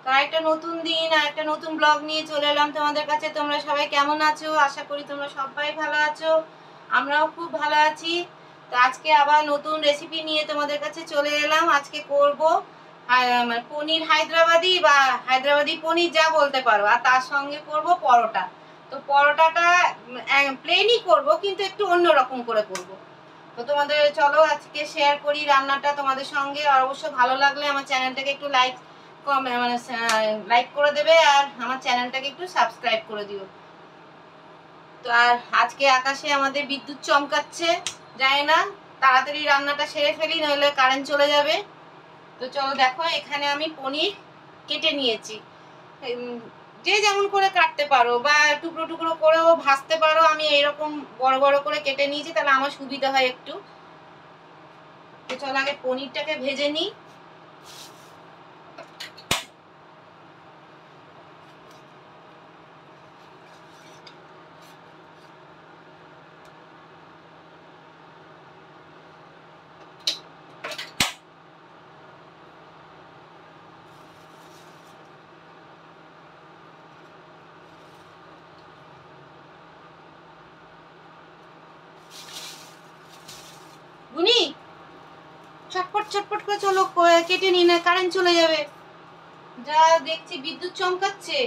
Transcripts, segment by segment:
তো একটা নতুন দিন আর একটা নতুন ব্লগ নিয়ে চলে এলাম তোমাদের কাছে। তোমরা সবাই কেমন আছো? আশা করি তোমরা সবাই ভালো আছো, আমরাও খুব ভালো আছি। তো আজকে আবার নতুন রেসিপি নিয়ে তোমাদের কাছে চলে এলাম। আজকে করব পনির হায়দ্রাবাদি বা হায়দ্রাবাদি পনির যা বলতে পারো, আর তার সঙ্গে করব পরোটা। তো পরোটাটা প্লেনই করব, কিন্তু একটু অন্যরকম করে করব। তো তোমাদের চলো আজকে শেয়ার করি রান্নাটা তোমাদের সঙ্গে। আর অবশ্য ভালো লাগলে আমার চ্যানেলটাকে একটু লাইক করে দেবে, আর আমার চ্যানেলটাকে একটু সাবস্ক্রাইব করে দিও। তো আর আজকে আকাশে আমাদের বিদ্যুৎ চমকাচ্ছে, যায় না, তাড়াতাড়ি রান্নাটা সেরে ফেলি নইলে কারেন্ট চলে যাবে। তো চলো দেখো, এখানে আমি পনির কেটে নিয়েছি। যে যেমন করে কাটতে পারো বা টুকরো টুকরো করেও ভাজতে পারো। আমি এইরকম বড় বড় করে কেটে নিয়েছি, তাহলে আমার সুবিধা হয় একটু। তো চলো আগে পনিরটাকে ভেজে নিই। বুনি, ছটপট ছটপট করে চলো, কেটে নি না কারেন্ট চলে যাবে। যা দেখছি বিদ্যুৎ চমকাচ্ছে।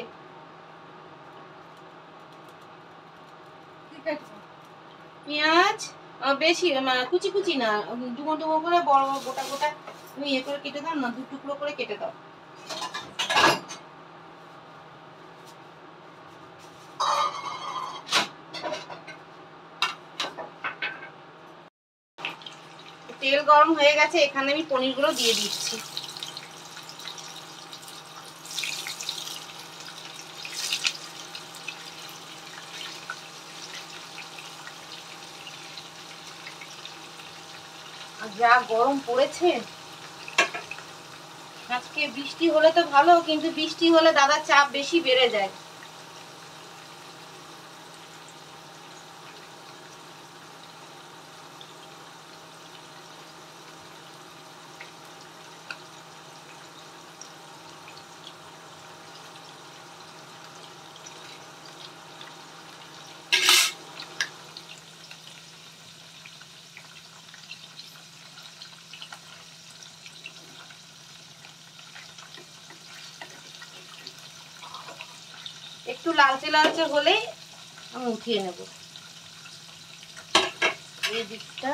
পেঁয়াজ বেশি কুচি কুচি না, ডুমো ডুমো করে বড় গোটা গোটা তুমি ইয়ে করে কেটে দাও না, দু টুকরো করে কেটে দাও। তেল গরম হয়ে গেছে, এখানে আমি পনিরগুলো দিয়ে দিচ্ছি। যা গরম পড়েছে, আজকে বৃষ্টি হলে তো ভালো, কিন্তু বৃষ্টি হলে দাদার চাপ বেশি বেড়ে যায়। একটু লালচে লালচে হলেই আমি উঠিয়ে নেব। এই দিকটা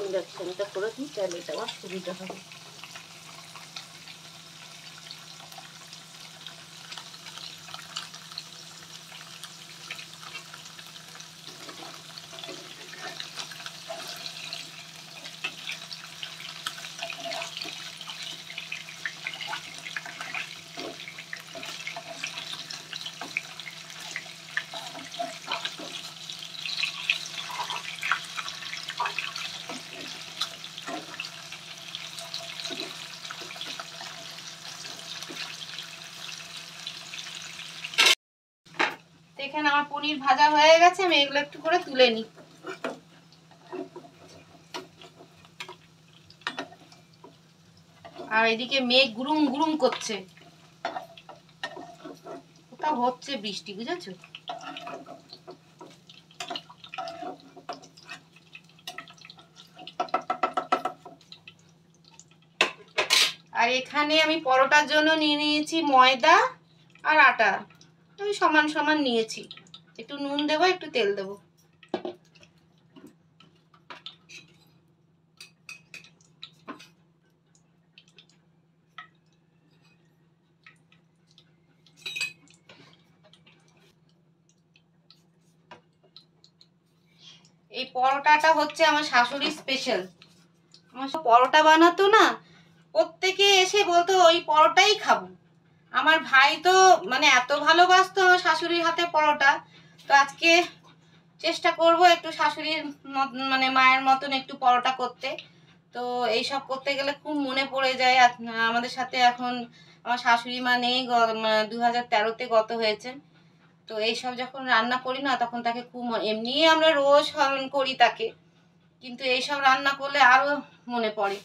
ইন্ডাকশনটা করে দিই, তাহলে এটা আমার সুবিধা হবে। এখানে আমার পনির ভাজা হয়ে গেছে, আমি এগুলো একটু করে তুলে নিই। আর এদিকে মেঘ গুরুম গুরুম করছে, কোথাও হচ্ছে বৃষ্টি, বুঝেছো? আর এখানে আমি পরোটার জন্য নিয়ে নিয়েছি ময়দা আর আটা, আমি সমান সমান নিয়েছি। একটু নুন দেবো, একটু তেল দেবো। এই পরোটাটা হচ্ছে আমার শাশুড়ির স্পেশাল। আমার সব পরোটা বানাতো না, প্রত্যেকে এসে বলতো ওই পরোটাই খাবো। আমার ভাই তো মানে এত ভালোবাসতো আমার শাশুড়ির হাতে পরোটা। তো আজকে চেষ্টা করব একটু শাশুড়ির মানে মায়ের মতন একটু পরোটা করতে। তো এইসব করতে গেলে খুব মনে পড়ে যায়। আমাদের সাথে এখন আমার শাশুড়ি মা নেই, 2013-তে গত হয়েছেন। তো এইসব যখন রান্না করি না, তখন তাকে খুব এমনিই আমরা রোজ স্মরণ করি তাকে, কিন্তু এইসব রান্না করলে আরো মনে পড়ে।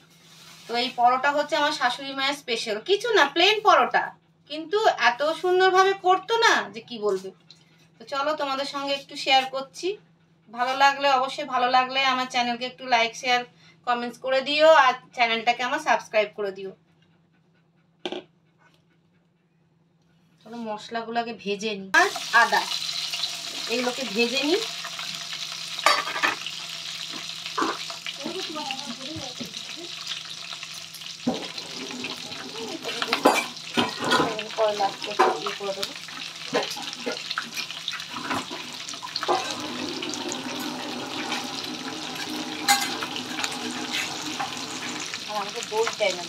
তো এই পরোটা হচ্ছে আমার শাশুড়ি মায়ের স্পেশাল, কিছু না প্লেন পরোটা, কিন্তু এত সুন্দরভাবে করতো না যে কি বলবে। তো চলো তোমাদের সঙ্গে একটু শেয়ার করছি, ভালো লাগলে অবশ্যই, ভালো লাগলে আমার চ্যানেলকে একটু লাইক শেয়ার কমেন্টস করে দিও, আর চ্যানেলটাকে আমার সাবস্ক্রাইব করে দিও। চলো মশলাগুলোকে ভেজে নিই, আর আদা এগুলোকে ভেজে নিই। পরে লাস্টে ইয়ে করে দেবো। আমাদের দই চাই না,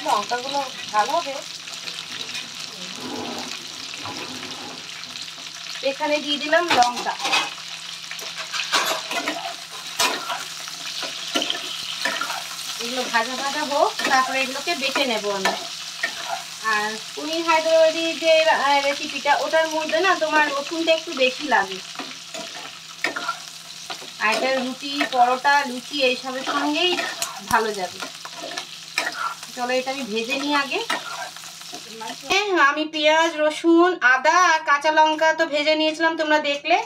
লঙ্কাগুলো ভালো হবে। এখানে দিয়ে দিলাম লঙ্কা, এগুলো ভাজা ভাজা হোক, তারপরে এগুলোকে বেটে নেবো আমি। আর পনির হায়দ্রাবাদি যে রেসিপিটা, ওটার মধ্যে না তোমার রসুনটা একটু বেশি লাগে, আর এটা রুটি পরোটা লুচি এইসবের সঙ্গেই ভালো যাবে। চলো এটা আমি ভেজে নিই আগে। আমি পেঁয়াজ রসুন আদা আর কাঁচা লঙ্কা তো ভেজে নিয়েছিলাম, তোমরা দেখলে।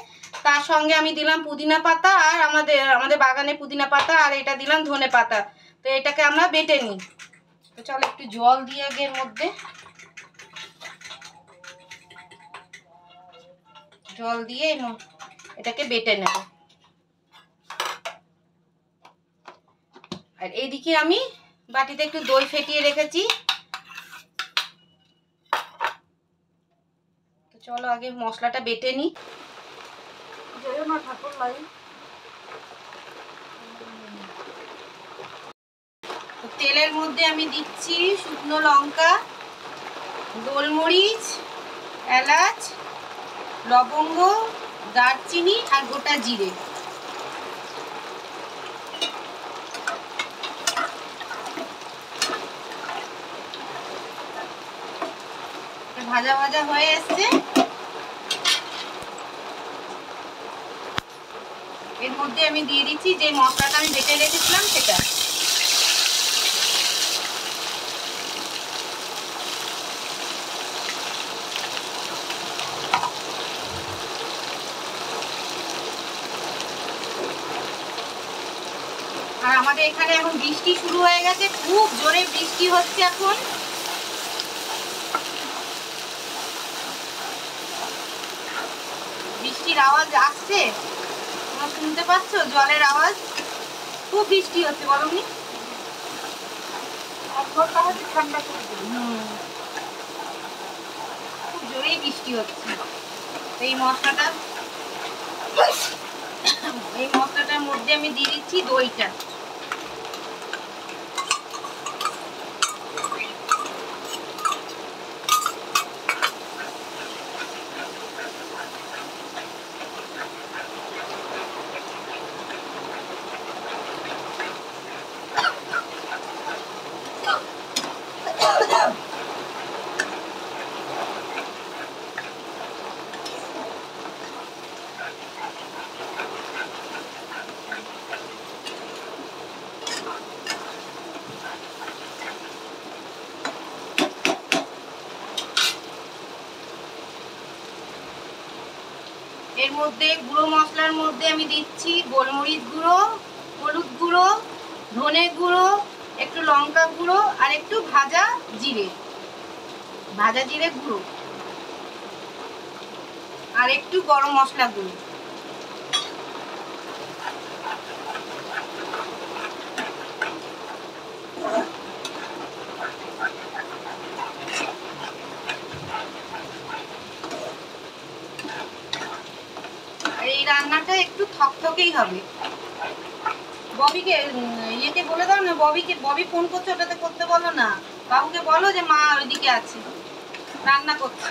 তার সঙ্গে আমি দিলাম পুদিনা পাতা, আর আমাদের বাগানে পুদিনা পাতা, আর এটা দিলাম ধনে পাতা। তো এটাকে আমরা বেটে নিই। তো চলো একটু জল দিয়ে আগে এর মধ্যে জল দিয়ে এটাকে বেটে নেব। আর এইদিকে আমি বাটিতে একটু দই ফেটিয়ে রেখেছি। তো চলো আগে মশলাটা বেটে নিই। তেলের মধ্যে আমি দিচ্ছি শুকনো লঙ্কা, গোলমরিচ, এলাচ, লবঙ্গ, দারচিনি আর গোটা জিরে। ভাজা ভাজা হয়ে এসছে, এর মধ্যে আমি দিয়ে দিচ্ছি যে মশলাটা আমি বেটে রেখেছিলাম সেটা। আর আমাদের এখানে এখন বৃষ্টি শুরু হয়ে গেছে, খুব জোরে বৃষ্টি হচ্ছে এখন। বৃষ্টির আওয়াজ আসছে, তোমরা শুনতে পাচ্ছ জলের আওয়াজ? খুব বৃষ্টি হচ্ছে, বলনি? ঠান্ডা খুব জোরেই বৃষ্টি হচ্ছে। এই মশলাটার মধ্যে আমি দিয়ে দিচ্ছি দইটা। এর মধ্যে গুঁড়ো মশলার মধ্যে আমি দিচ্ছি গোলমরিচ গুঁড়ো, হলুদ গুঁড়ো, ধনে গুঁড়ো, একটু লঙ্কা গুঁড়ো, আর একটু ভাজা জিরে গুঁড়ো, আর একটু গরম মশলা গুঁড়ো। এই রান্নাটা একটু থকথকেই হবে। ববিকে ইয়েকে বলে দাও না, ববি ফোন করছে, ওটাতে করতে বলো না। বাবুকে বলো যে মা ওইদিকে আছে, রান্না করছে।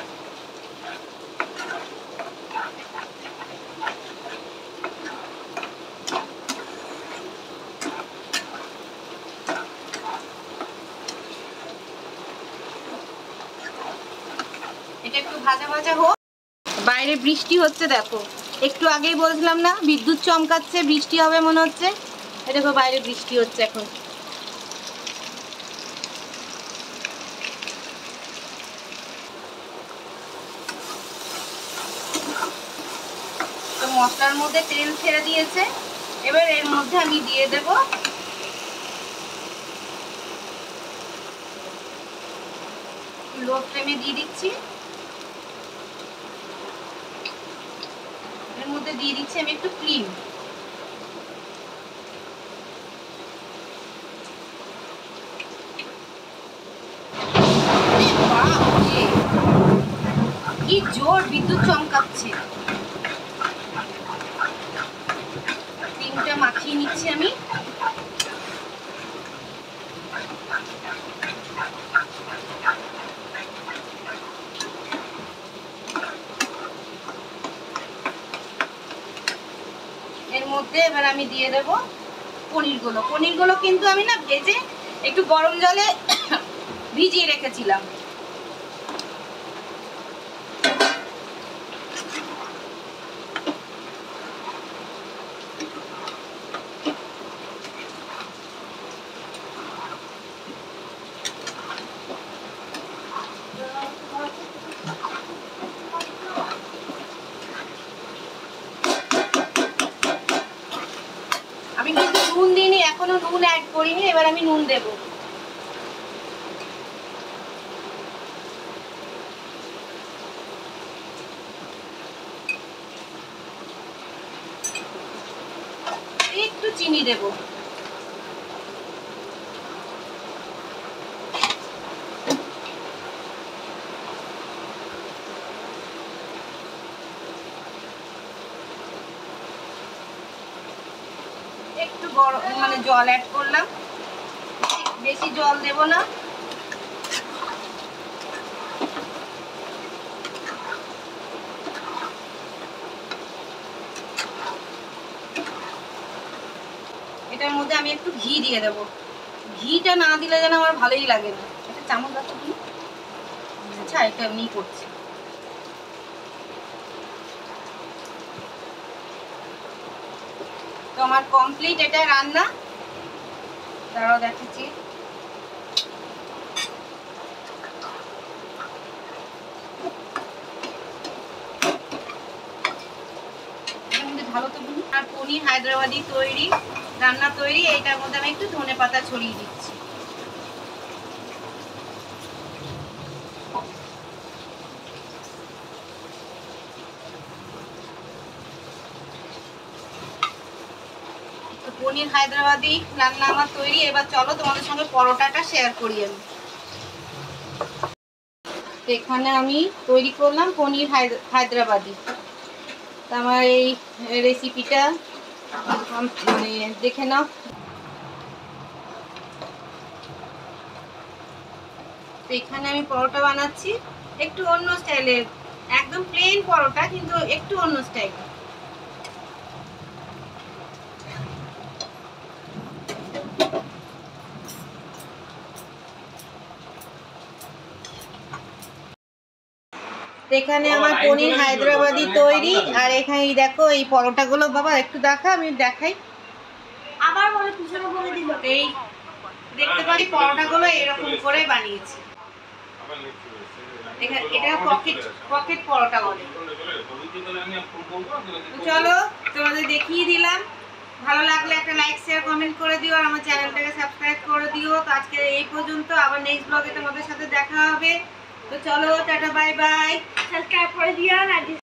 এটা একটু ভাজা ভাজা হোক। বাইরে বৃষ্টি হচ্ছে, দেখো একটু আগেই বলছিলাম না বিদ্যুৎ চমকাচ্ছে, বৃষ্টি হবে মনে হচ্ছে। এই দেখো বাইরে বৃষ্টি হচ্ছে এখন। তো মশলার মধ্যে তেল ছেড়ে দিয়েছে, এবার এর মধ্যে আমি দিয়ে দেব লো ফ্লেমে দিয়ে দিচ্ছি। এর মধ্যে দিয়ে দিচ্ছি আমি একটু ক্রিম। কি জোর বিদ্যুৎ চমকাচ্ছে। ক্রিমটা মাখিয়ে নিচ্ছি আমি। এর মধ্যে এবার আমি দিয়ে দেব পনিরগুলো। পনিরগুলো কিন্তু আমি না ভেজে একটু গরম জলে ভিজিয়ে রেখেছিলাম। আমি কিন্তু নুন দিইনি, এখনো নুন অ্যাড করিনি, এবার আমি নুন দেব। একটু চিনি দেব। একটু মানে জল অ্যাড করলাম, বেশি জল দেব না। এটার মধ্যে আমি একটু ঘি দিয়ে দেব। ঘিটা না দিলে যেন আমার ভালোই লাগে না। একটা চামচ দাও ঘি। আচ্ছা, এটা এমনি করছি। তো আমার কমপ্লিট এটা রান্না। দাঁড়াও দেখাচ্ছি। ভালো তো আর পনির হায়দ্রাবাদি তৈরি, রান্না তৈরি। এইটার মধ্যে আমি একটু ধনেপাতা ছড়িয়ে দিচ্ছি। তো পনির হায়দ্রাবাদি রান্না আমার তৈরি। এবার চলো তোমাদের সঙ্গে পরোটাটা শেয়ার করি আমি। তো এখানে আমি তৈরি করলাম পনির হায়দ্রাবাদি। তো আমার এই রেসিপিটা মানে দেখে নাও। তো এখানে আমি পরোটা বানাচ্ছি একটু অন্য স্টাইলে, একদম প্লেন পরোটা কিন্তু একটু অন্য স্টাইলে। এখানে আমার পনির হায়দ্রাবাদি তৈরি। আর এখানে দেখো এই পরোটাগুলো, বাবা একটু দেখা, আমি দেখাই। আবার বলে পিছনে বলে দিল। এই দেখতে পারি পরোটাগুলো এরকম করে বানিয়েছি। এটা পকেট পরোটা বলে। চলো তোমাদের দেখিয়ে দিলাম। ভালো লাগলে একটা লাইক শেয়ার কমেন্ট করে দিও, আর আমার চ্যানেলটাকে সাবস্ক্রাইব করে দিও। তো আজকে এই পর্যন্ত, আবার নেক্সট ব্লগে তোমাদের সাথে দেখা হবে। তো চলো, টাটা, বাই বাই। সাবস্ক্রাইব করে দিও।